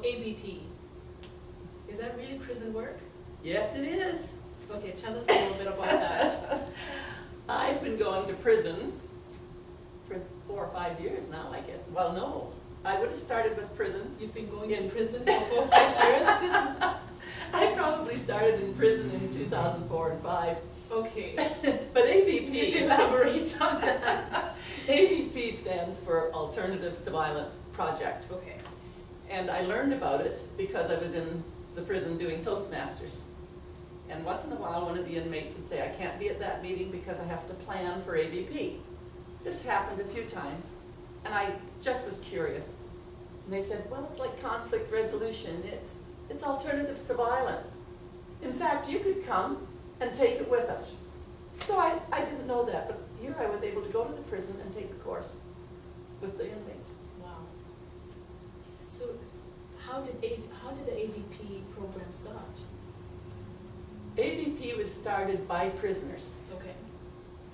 AVP, is that really prison work? Yes, it is. Okay, tell us a little bit about that. I've been going to prison for 4 or 5 years now, I guess. Well, no, I would have started with prison. You've been going to prison for 4 or 5 years? I probably started in prison in 2004 and 5. Okay. But AVP. Could you elaborate on that? AVP stands for Alternatives to Violence Project. Okay. And I learned about it because I was in the prison doing Toastmasters. And once in a while, one of the inmates would say, I can't be at that meeting because I have to plan for AVP. This happened a few times, and I just was curious. And they said, well, it's like conflict resolution. It's alternatives to violence. In fact, you could come and take it with us. So I didn't know that, but here I was able to go to the prison and take a course with the inmates. Wow. So how did the AVP program start? AVP was started by prisoners, Okay.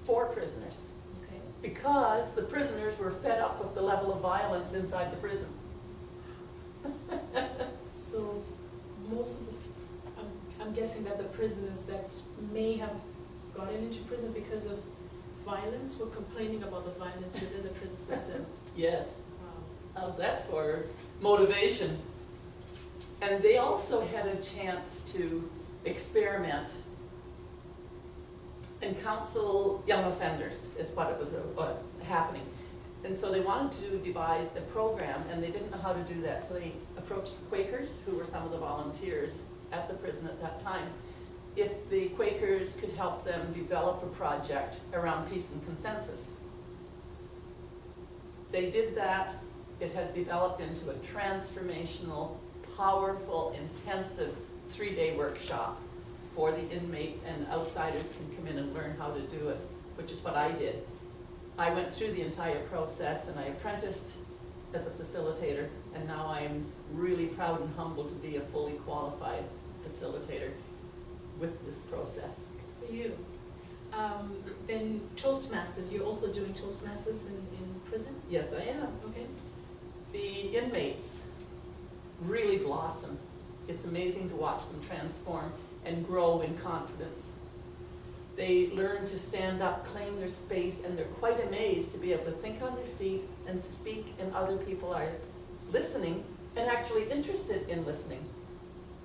for prisoners, Okay. because the prisoners were fed up with the level of violence inside the prison. So most of the, I'm guessing that the prisoners that may have gotten into prison because of violence were complaining about the violence within the prison system. Yes, Wow. how's that for motivation? And they also had a chance to experiment and counsel young offenders, is what it was happening. And so they wanted to devise a program, and they didn't know how to do that. So they approached the Quakers, who were some of the volunteers at the prison at that time, if the Quakers could help them develop a project around peace and consensus. They did that. It has developed into a transformational, powerful, intensive 3-day workshop for the inmates, and outsiders can come in and learn how to do it, which is what I did. I went through the entire process, and I apprenticed as a facilitator, and now I'm really proud and humbled to be a fully qualified facilitator with this process. For you. Then Toastmasters, you're also doing Toastmasters in prison? Yes, I am. Okay. The inmates really blossom. It's amazing to watch them transform and grow in confidence. They learn to stand up, claim their space, and they're quite amazed to be able to think on their feet and speak, and other people are listening and actually interested in listening.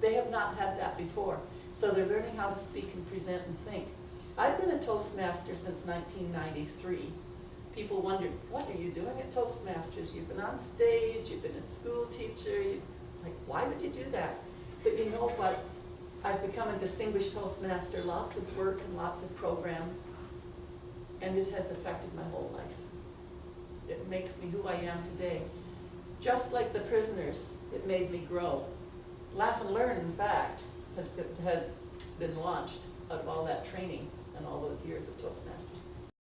They have not had that before. So they're learning how to speak and present and think. I've been a Toastmaster since 1993. People wondered, what are you doing at Toastmasters? You've been on stage, you've been a school teacher, like, why would you do that? But you know what? I've become a distinguished Toastmaster, lots of work and lots of program, and it has affected my whole life. It makes me who I am today. Just like the prisoners, it made me grow. Laugh and Learn, in fact, has been launched out of all that training and all those years of Toastmasters.